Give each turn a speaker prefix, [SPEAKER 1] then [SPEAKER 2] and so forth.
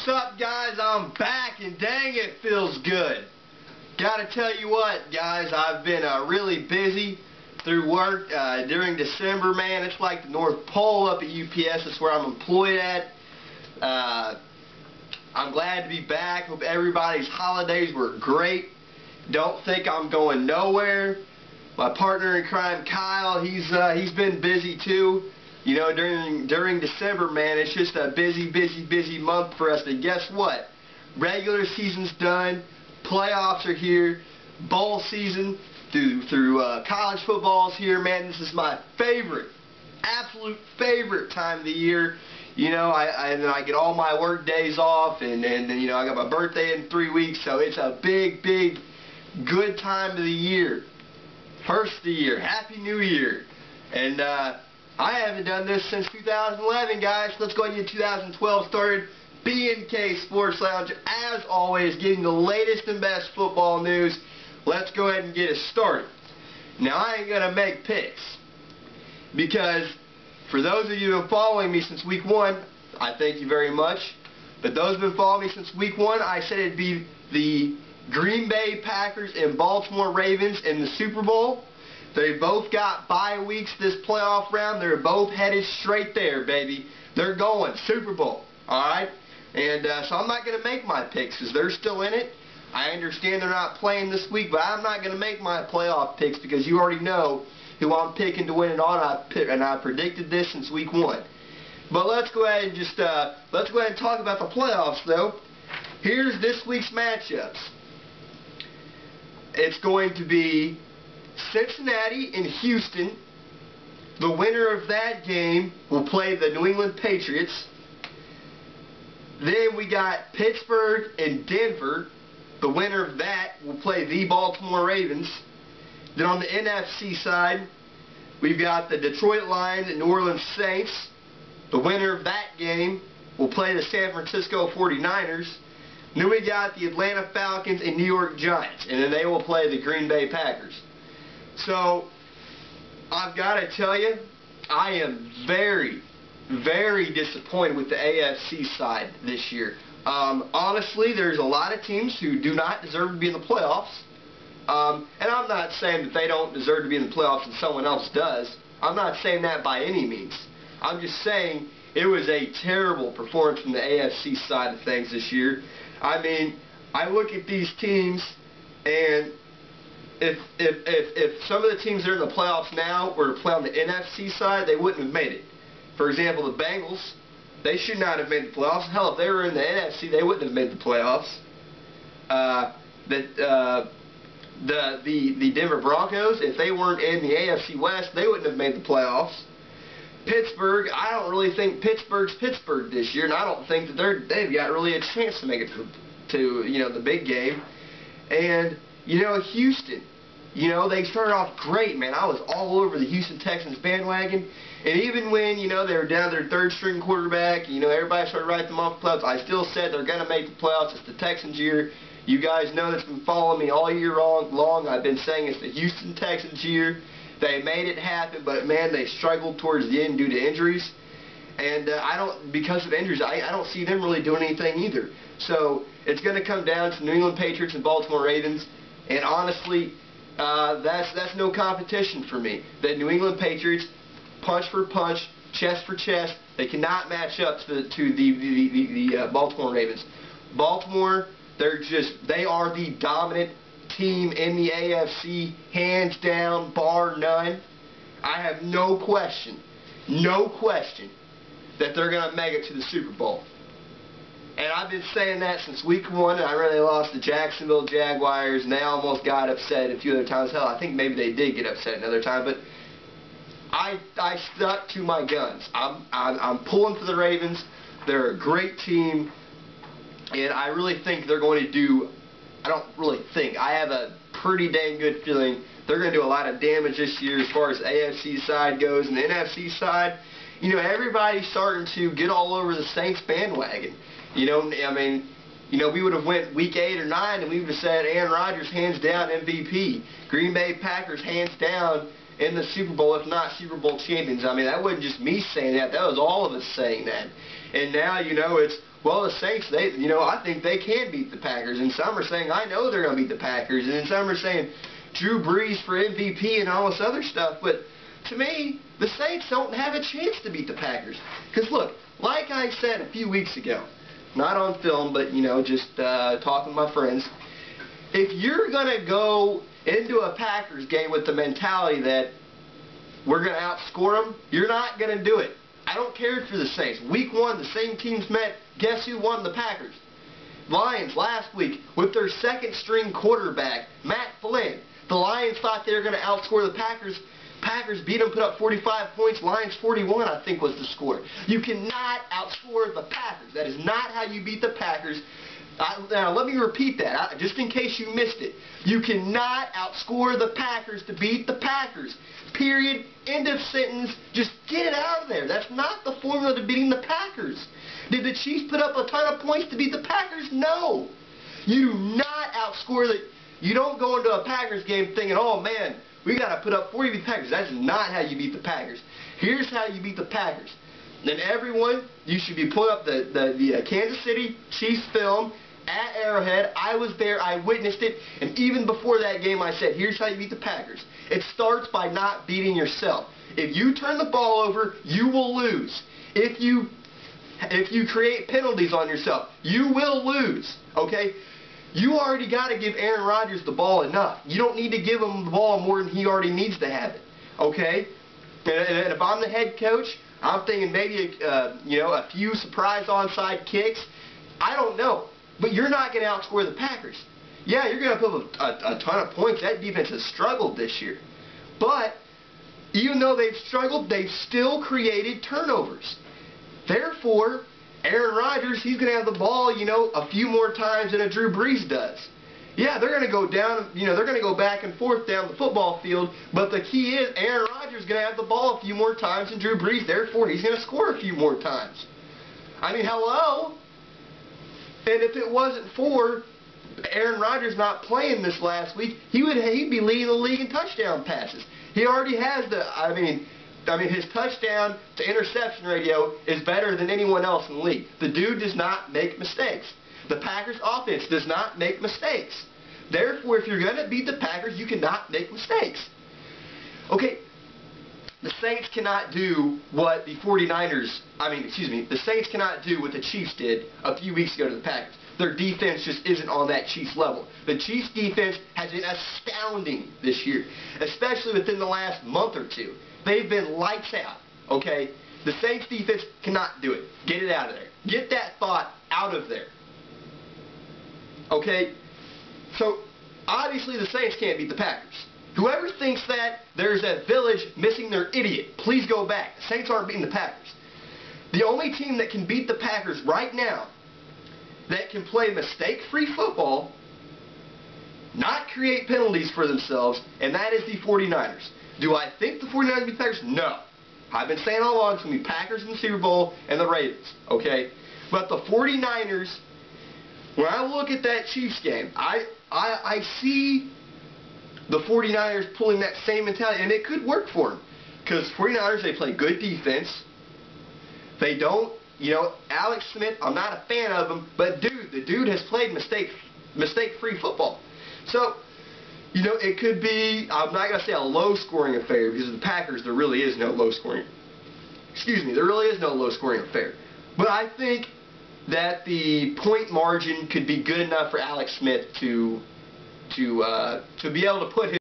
[SPEAKER 1] What's up, guys? I'm back, and dang, it feels good. Gotta tell you what, guys, I've been really busy through work during December, man. It's like the North Pole up at UPS. That's where I'm employed at. I'm glad to be back. Hope everybody's holidays were great. Don't think I'm going nowhere. My partner in crime, Kyle, he's been busy too. You know, during December, man, it's just a busy month for us. And guess what? Regular season's done. Playoffs are here. Bowl season through college football's here, man. This is my favorite, absolute favorite time of the year. You know, I get all my work days off, and you know, I got my birthday in 3 weeks, so it's a big, good time of the year. First of the year. Happy New Year. And I haven't done this since 2011, guys. Let's go ahead and get 2012 started. B&K Sports Lounge, as always, getting the latest and best football news. Let's go ahead and get it started. Now, I ain't going to make picks, because for those of you who have been following me since week 1, I thank you very much. But those who have been following me since week 1, I said it'd be the Green Bay Packers and Baltimore Ravens in the Super Bowl. They both got bye weeks this playoff round. They're both headed straight there, baby. They're going Super Bowl, alright? And so I'm not going to make my picks because they're still in it. I understand they're not playing this week, but I'm not going to make my playoff picks because you already know who I'm picking to win it all, and I predicted this since week 1. But let's go ahead and just let's go ahead and talk about the playoffs, though. Here's this week's matchups. It's going to be Cincinnati and Houston. The winner of that game will play the New England Patriots. Then we got Pittsburgh and Denver. The winner of that will play the Baltimore Ravens. Then on the NFC side, we've got the Detroit Lions and New Orleans Saints. The winner of that game will play the San Francisco 49ers. Then we got the Atlanta Falcons and New York Giants. And then they will play the Green Bay Packers. So, I've got to tell you, I am very disappointed with the AFC side this year. Honestly, there's a lot of teams who do not deserve to be in the playoffs. And I'm not saying that they don't deserve to be in the playoffs and someone else does. I'm not saying that by any means. I'm just saying it was a terrible performance from the AFC side of things this year. I mean, I look at these teams, and if some of the teams that are in the playoffs now were to play on the NFC side, they wouldn't have made it. For example, the Bengals, they should not have made the playoffs. Hell, if they were in the NFC, they wouldn't have made the playoffs. The Denver Broncos, if they weren't in the AFC West, they wouldn't have made the playoffs. Pittsburgh, I don't really think Pittsburgh's Pittsburgh this year, and I don't think that they've got really a chance to make it to you know, the big game. And you know, Houston, you know, they started off great, man. I was all over the Houston Texans bandwagon. And even when, you know, they were down their third-string quarterback, you know, everybody started writing them off the playoffs, I still said they're going to make the playoffs. It's the Texans' year. You guys know that's been following me all year long. I've been saying it's the Houston Texans' year. They made it happen, but, man, they struggled towards the end due to injuries. And because of injuries, I don't see them really doing anything either. So it's going to come down to New England Patriots and Baltimore Ravens. And honestly, that's no competition for me. The New England Patriots, punch for punch, chest for chest, they cannot match up to the Baltimore Ravens. Baltimore, they are the dominant team in the AFC, hands down, bar none. I have no question that they're going to make it to the Super Bowl. And I've been saying that since week 1, and I really lost the Jacksonville Jaguars, and they almost got upset a few other times. Hell, I think maybe they did get upset another time, but I stuck to my guns. I'm pulling for the Ravens. They're a great team, and I really think they're going to do, I don't really think, I have a pretty dang good feeling they're going to do a lot of damage this year as far as the AFC side goes. And the NFC side, you know, everybody's starting to get all over the Saints bandwagon. You know, I mean, you know, we would have went week 8 or 9 and we would have said Aaron Rodgers hands down MVP. Green Bay Packers hands down in the Super Bowl, if not Super Bowl champions. I mean, that wasn't just me saying that. That was all of us saying that. And now, you know, it's, well, the Saints, I think they can beat the Packers. And some are saying, I know they're going to beat the Packers. And then some are saying, Drew Brees for MVP and all this other stuff. But to me, the Saints don't have a chance to beat the Packers. Because look, like I said a few weeks ago, not on film, but, just talking to my friends, if you're going to go into a Packers game with the mentality that we're going to outscore them, you're not going to do it. I don't care for the Saints. Week 1, the same teams met. Guess who won? The Packers. Lions last week with their second-string quarterback, Matt Flynn. The Lions thought they were going to outscore the Packers. Packers beat them, put up 45 points. Lions 41, I think, was the score. You cannot outscore the Packers. That is not how you beat the Packers. Now, let me repeat that, just in case you missed it. You cannot outscore the Packers to beat the Packers. Period. End of sentence. Just get it out of there. That's not the formula to beating the Packers. Did the Chiefs put up a ton of points to beat the Packers? No. You do not outscore the... You don't go into a Packers game thinking, oh, man, we got to put up 40 to beat the Packers. That's not how you beat the Packers. Here's how you beat the Packers. And everyone, you should be pulling up the Kansas City Chiefs film at Arrowhead. I was there. I witnessed it. And even before that game, I said, here's how you beat the Packers. It starts by not beating yourself. If you turn the ball over, you will lose. If you create penalties on yourself, you will lose. Okay? You already got to give Aaron Rodgers the ball enough. You don't need to give him the ball more than he already needs to have it. Okay? And if I'm the head coach, I'm thinking maybe a few surprise onside kicks. I don't know. But you're not going to outscore the Packers. Yeah, you're going to put a ton of points. That defense has struggled this year. But even though they've struggled, they've still created turnovers. Therefore, Aaron Rodgers, he's going to have the ball, a few more times than a Drew Brees does. Yeah, they're going to go down, they're going to go back and forth down the football field. But the key is Aaron Rodgers is going to have the ball a few more times than Drew Brees. Therefore, he's going to score a few more times. I mean, hello? And if it wasn't for Aaron Rodgers not playing this last week, he'd be leading the league in touchdown passes. He already has his touchdown to interception ratio is better than anyone else in the league. The dude does not make mistakes. The Packers offense does not make mistakes. Therefore, if you're going to beat the Packers, you cannot make mistakes. Okay, the Saints cannot do what the 49ers, the Saints cannot do what the Chiefs did a few weeks ago to the Packers. Their defense just isn't on that Chiefs level. The Chiefs defense has been astounding this year, especially within the last month or two. They've been lights out, okay? The Saints defense cannot do it. Get it out of there. Get that thought out of there. Okay? So, obviously the Saints can't beat the Packers. Whoever thinks that, there's a village missing their idiot. Please go back. The Saints aren't beating the Packers. The only team that can beat the Packers right now, that can play mistake-free football, not create penalties for themselves, and that is the 49ers. Do I think the 49ers beat the Packers? No. I've been saying all along it's going to be Packers in the Super Bowl and the Ravens, okay? But the 49ers, when I look at that Chiefs game, I see the 49ers pulling that same mentality, and it could work for them. Because 49ers, they play good defense. They don't, Alex Smith, I'm not a fan of him, but the dude has played mistake-free football. So, it could be, I'm not going to say a low-scoring affair, because the Packers, there really is no low-scoring. There really is no low-scoring affair. But I think that the point margin could be good enough for Alex Smith to be able to put his